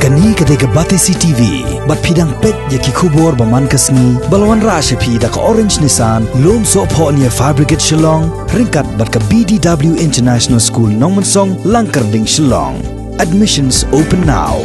Kani kadega Batesi TV, bat pidang pet yaki kubor baman kasni, balawan rasha pi da ka Orange Nissan, lom so po niya Fabricate Shillong, ringkat bat ka BDW International School Nongmansong, Langkarding Shillong. Admissions open now.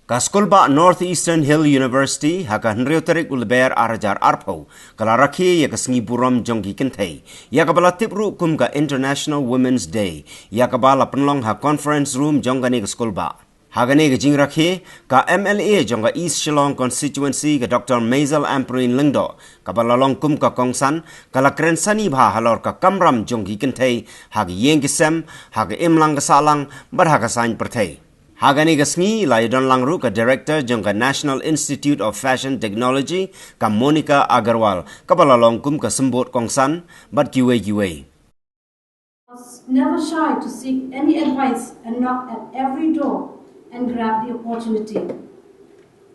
Kaskulba Northeastern Hill University haka Henrioterik ulber arajar arpo kala rakhi ya kasngi buram jonggi kentei ya kabala tipru kum ka International Women's Day ya kabala penlong ha conference room jonggani kaskulba hagane ga jing rakhi ka MLA jongga East Shillong constituency ka Dr. Maisel Amprin Lingdo kabala long kum ka kongsan kala krensani bha halor ka kamram jonggi kentei hag yeng kisem hag imlang kasalang bar hag sain perthei Hagani gasngi laidon langru ka director jongka National Institute of Fashion Technology ka Monica Agarwal kapalalong kum ka sembot kongsan bat kiwe. I was never shy to seek any advice and knock at every door and grab the opportunity.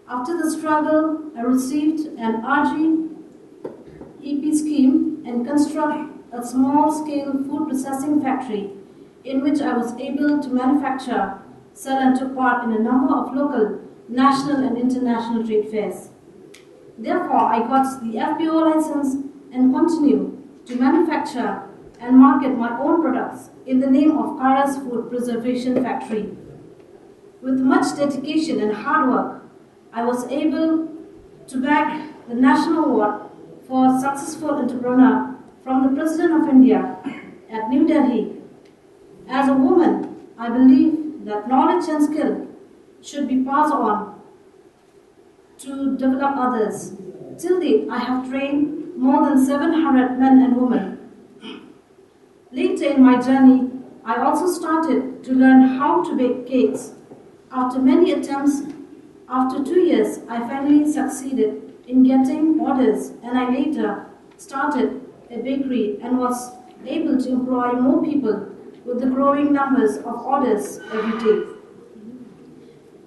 After the struggle, I received an RG-EP scheme and construct a small-scale food processing factory in which I was able to manufacture, sell and took part in a number of local, national and international trade fairs. Therefore, I got the FPO license and continue to manufacture and market my own products in the name of Kara's Food Preservation Factory. With much dedication and hard work, I was able to bag the National Award for Successful Entrepreneur from the President of India at New Delhi. As a woman, I believe that knowledge and skill should be passed on to develop others. Till date, I have trained more than 700 men and women. Later in my journey, I also started to learn how to bake cakes. After many attempts, after 2 years, I finally succeeded in getting orders, and I later started a bakery and was able to employ more people with the growing numbers of orders every day.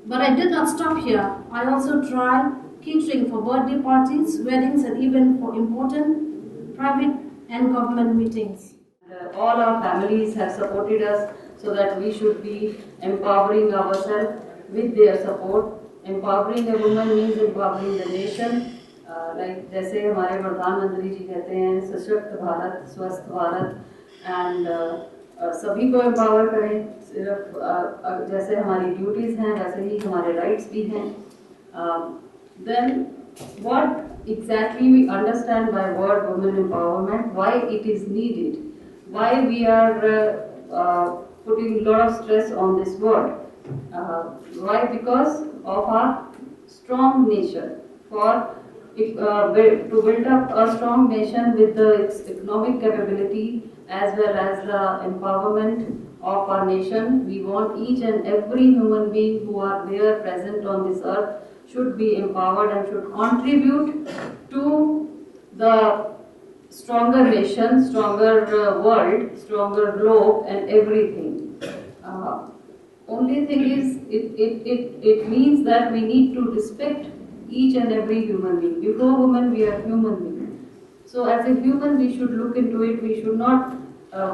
But I did not stop here. I also tried catering for birthday parties, weddings, and even for important private and government meetings. All our families have supported us so that we should be empowering ourselves with their support. Empowering a woman means empowering the nation. Like जैसे हमारे प्रधानमंत्री जी कहते हैं सशक्त भारत स्वस्थ Bharat and सभी को empower करें सिर्फ जैसे हमारी ड्यूटीज़ हैं वैसे ही हमारे राइट्स भी हैं then what exactly we understand by word women empowerment, why it is needed, why we are putting a lot of stress on this word, why? Because of our strong nation. To build up a strong nation with its economic capability as well as the empowerment of our nation, we want each and every human being who are there present on this earth should be empowered and should contribute to the stronger nation, stronger world, stronger globe and everything. Only thing is, it means that we need to respect each and every human being. Before women, we are human beings. So as a human, we should look into it. We should not,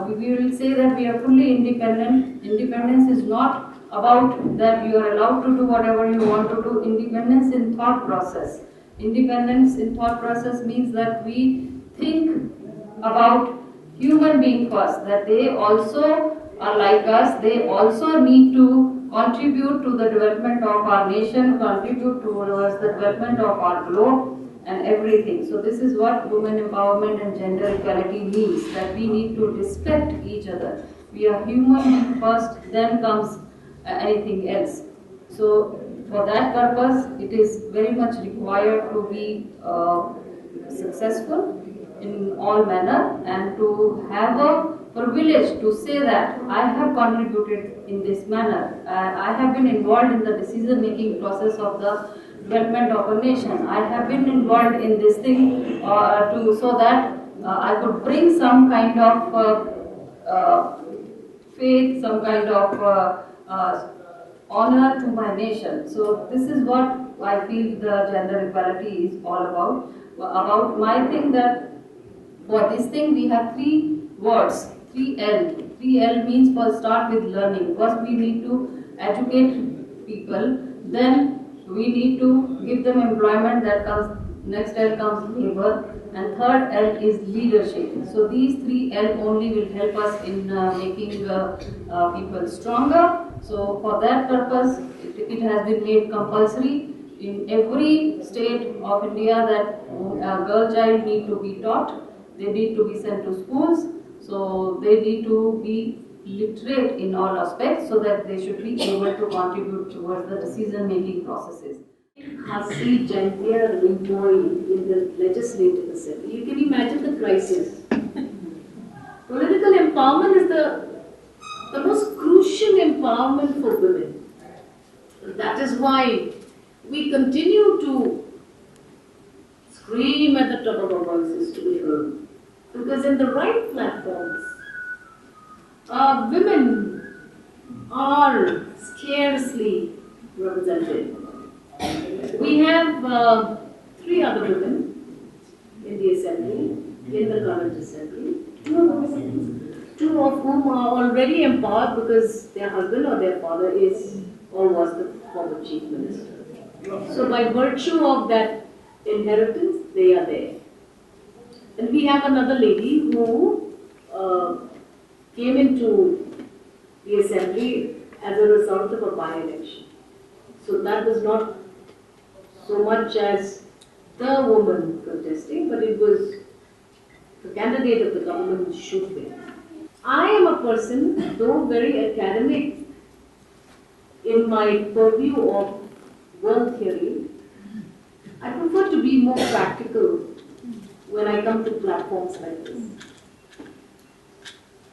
we will say that we are fully independent. Independence is not about that you are allowed to do whatever you want to do. Independence in thought process. Independence in thought process means that we think about human being first, that they also are like us, they also need to contribute to the development of our nation, contribute towards the development of our globe and everything. So this is what women empowerment and gender equality means, that we need to respect each other. We are human first, then comes anything else. So for that purpose, it is very much required to be successful in all manner and to have a privilege to say that I have contributed in this manner. I have been involved in the decision-making process of the development of a nation. I have been involved in this thing so that I could bring some kind of faith, some kind of honor to my nation. So this is what I feel the gender equality is all about. About my thing that for this thing we have three words, 3L. 3L means for start with learning. First we need to educate people, then we need to give them employment, that comes, next L comes labor, and third L is leadership. So these 3L only will help us in making people stronger. So for that purpose, it has been made compulsory in every state of India that a girl child need to be taught, they need to be sent to schools, so they need to be literate in all aspects so that they should be able to contribute towards the decision making processes. Hasi Jaintia Rimoi in the Legislative Assembly. You can imagine the crisis. Political empowerment is the most crucial empowerment for women. That is why we continue to scream at the top of our voices to be heard. Because in the right platforms, women are scarcely represented. We have 3 other women in the assembly, in the current assembly, 2 of whom are already empowered because their husband or their father is or was the former chief minister. So by virtue of that inheritance, they are there. And we have another lady who came into the assembly as a result of a by-election. So that was not so much as the woman contesting, but it was the candidate of the government should win. I am a person, though very academic in my purview of world theory, I prefer to be more practical when I come to platforms like this.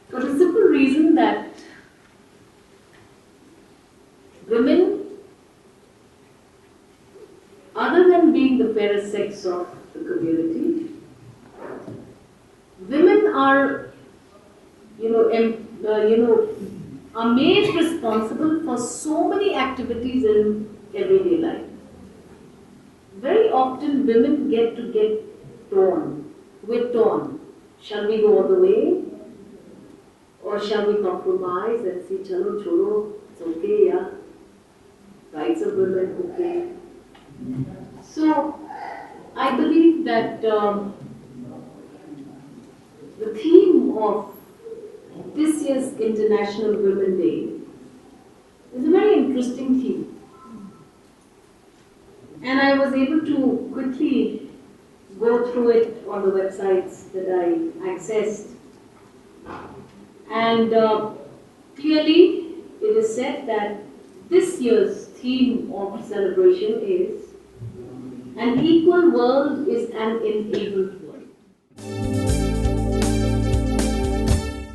For the simple reason that women, other than being the fairest sex of the community, women are, are made responsible for so many activities in everyday life. Very often women get torn. We're torn. Shall we go all the way? Or shall we compromise and say, chalo, cholo, it's okay, yeah. Rights of women, okay. So, I believe that the theme of this year's International Women's Day is a very interesting theme. And I was able to quickly go through it on the websites that I accessed. And clearly it is said that this year's theme of celebration is "An equal world is an enabled world."